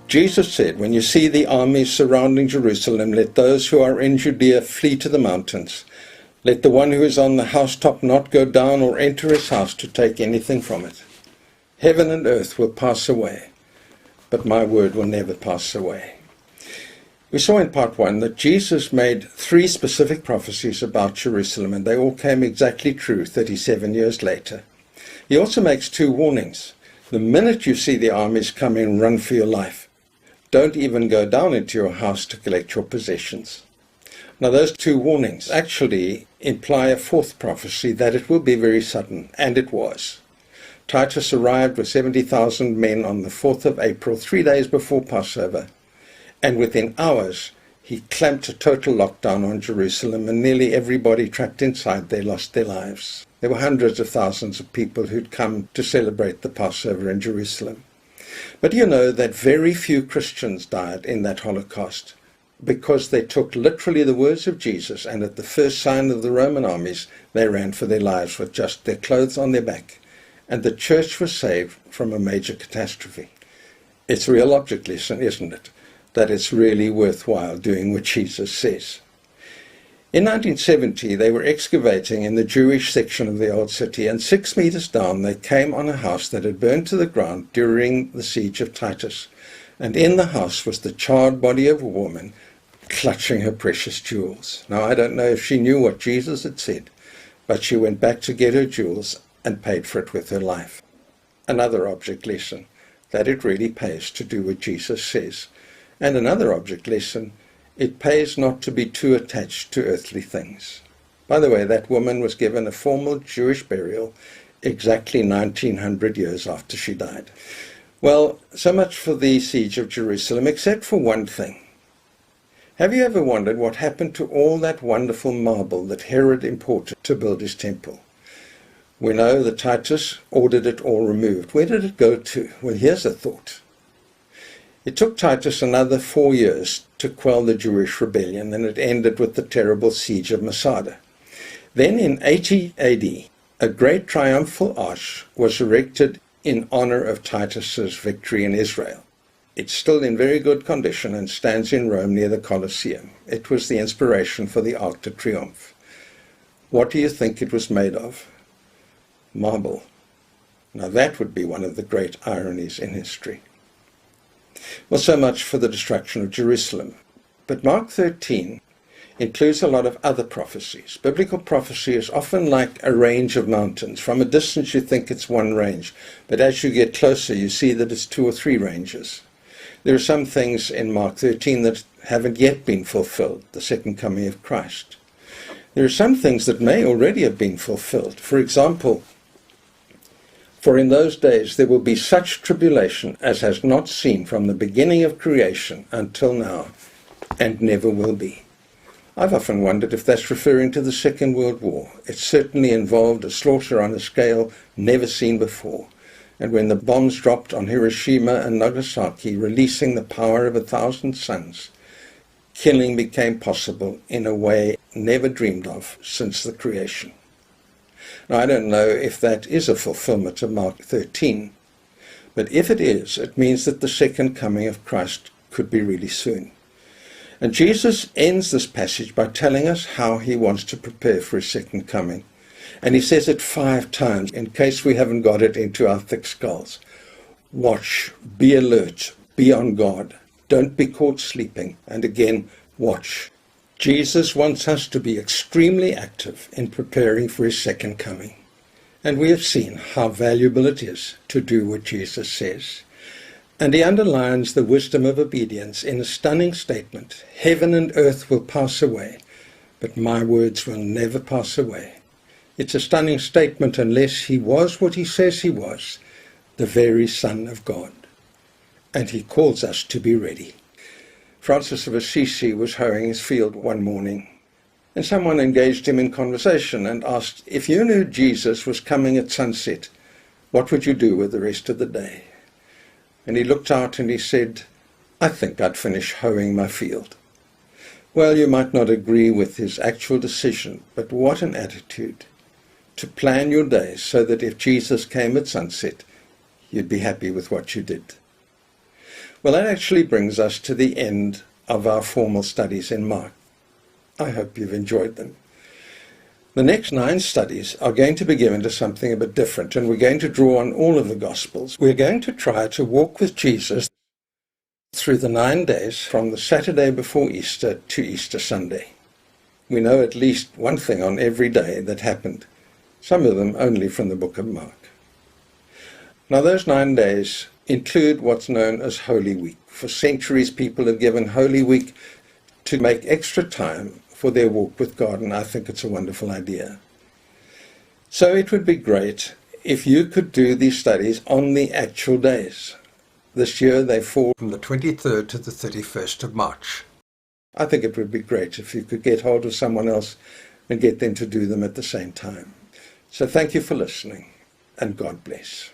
Jesus said, when you see the armies surrounding Jerusalem, let those who are in Judea flee to the mountains. Let the one who is on the housetop not go down or enter his house to take anything from it. Heaven and earth will pass away, but my word will never pass away. We saw in part 1 that Jesus made 3 specific prophecies about Jerusalem, and they all came exactly true 37 years later. He also makes 2 warnings. The minute you see the armies coming, run for your life. Don't even go down into your house to collect your possessions. Now those 2 warnings actually imply a 4th prophecy, that it will be very sudden, and it was. Titus arrived with 70,000 men on the 4th of April, 3 days before Passover. And within hours, he clamped a total lockdown on Jerusalem, and nearly everybody trapped inside there lost their lives. There were hundreds of thousands of people who'd come to celebrate the Passover in Jerusalem. But you know that very few Christians died in that Holocaust, because they took literally the words of Jesus, and at the first sign of the Roman armies, they ran for their lives with just their clothes on their back. And the church was saved from a major catastrophe. It's a real object lesson, isn't it? That it's really worthwhile doing what Jesus says. In 1970, they were excavating in the Jewish section of the old city, and 6 meters down they came on a house that had burned to the ground during the siege of Titus. And in the house was the charred body of a woman clutching her precious jewels. Now, I don't know if she knew what Jesus had said, but she went back to get her jewels and paid for it with her life. Another object lesson, that it really pays to do what Jesus says. And another object lesson, it pays not to be too attached to earthly things. By the way, that woman was given a formal Jewish burial exactly 1900 years after she died. Well, so much for the siege of Jerusalem, except for one thing. Have you ever wondered what happened to all that wonderful marble that Herod imported to build his temple? We know that Titus ordered it all removed. Where did it go to? Well, here's a thought. It took Titus another 4 years to quell the Jewish rebellion, and it ended with the terrible siege of Masada. Then in 80 AD, a great triumphal arch was erected in honor of Titus's victory in Israel. It's still in very good condition and stands in Rome near the Colosseum. It was the inspiration for the Arc de Triomphe. What do you think it was made of? Marble. Now that would be one of the great ironies in history. Well, so much for the destruction of Jerusalem. But Mark 13 includes a lot of other prophecies. Biblical prophecy is often like a range of mountains. From a distance you think it's one range, but as you get closer you see that it's 2 or 3 ranges. There are some things in Mark 13 that haven't yet been fulfilled, the second coming of Christ. There are some things that may already have been fulfilled. For example, for in those days there will be such tribulation as has not seen from the beginning of creation until now, and never will be. I've often wondered if that's referring to the Second World War. It certainly involved a slaughter on a scale never seen before. And when the bombs dropped on Hiroshima and Nagasaki, releasing the power of 1,000 suns, killing became possible in a way never dreamed of since the creation. Now, I don't know if that is a fulfillment of Mark 13, but if it is, it means that the second coming of Christ could be really soon. And Jesus ends this passage by telling us how he wants to prepare for his second coming. And he says it 5 times, in case we haven't got it into our thick skulls. Watch, be alert, be on guard, don't be caught sleeping, and again, watch. Jesus wants us to be extremely active in preparing for his second coming. And we have seen how valuable it is to do what Jesus says. And he underlines the wisdom of obedience in a stunning statement. Heaven and earth will pass away, but my words will never pass away. It's a stunning statement unless he was what he says he was, the very Son of God. And he calls us to be ready. Francis of Assisi was hoeing his field one morning, and someone engaged him in conversation and asked, if you knew Jesus was coming at sunset, what would you do with the rest of the day? And he looked out and he said, I think I'd finish hoeing my field. Well, you might not agree with his actual decision, but what an attitude to plan your days so that if Jesus came at sunset, you'd be happy with what you did. Well, that actually brings us to the end of our formal studies in Mark. I hope you've enjoyed them. The next 9 studies are going to be given to something a bit different, and we're going to draw on all of the Gospels. We're going to try to walk with Jesus through the 9 days from the Saturday before Easter to Easter Sunday. We know at least one thing on every day that happened, some of them only from the book of Mark. Now, those 9 days include what's known as Holy Week. For centuries, people have given Holy Week to make extra time for their walk with God, and I think it's a wonderful idea. So it would be great if you could do these studies on the actual days. This year they fall from the 23rd to the 31st of March. I think it would be great if you could get hold of someone else and get them to do them at the same time. So thank you for listening, and God bless.